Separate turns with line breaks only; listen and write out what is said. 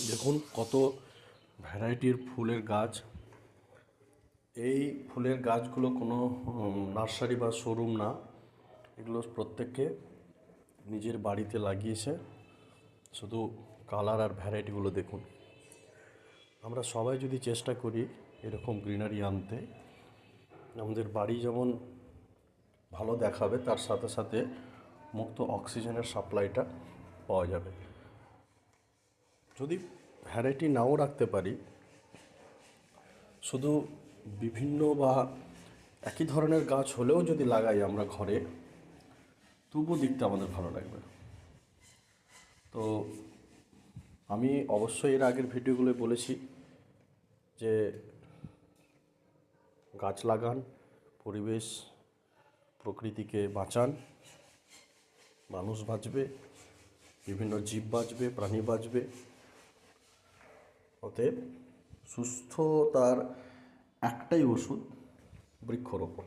দেখুন কত ভ্যারাইটির ফুলের গাছ। এই ফুলের গাছগুলো কোনো নার্সারি বা শোরুম না, এগুলো প্রত্যেককে নিজের বাড়িতে লাগিয়েছে। শুধু কালার আর ভ্যারাইটিগুলো দেখুন। আমরা সবাই যদি চেষ্টা করি এরকম গ্রিনারি আনতে, আমাদের বাড়ি যেমন ভালো দেখাবে, তার সাথে সাথে মুক্ত অক্সিজেনের সাপ্লাইটা পাওয়া যাবে। যদি ভ্যারাইটি নাও রাখতে পারি, শুধু বিভিন্ন বা একই ধরনের গাছ হলেও যদি লাগাই আমরা ঘরে, তবুও দেখতে আমাদের ভালো লাগবে। তো আমি অবশ্যই এর আগের ভিডিওগুলো বলেছি যে গাছ লাগান, পরিবেশ প্রকৃতিকে বাঁচান, মানুষ বাঁচবে, বিভিন্ন জীব বাঁচবে, প্রাণী বাঁচবে। অতএব সুস্থতার একটাই ওষুধ, বৃক্ষরোপণ।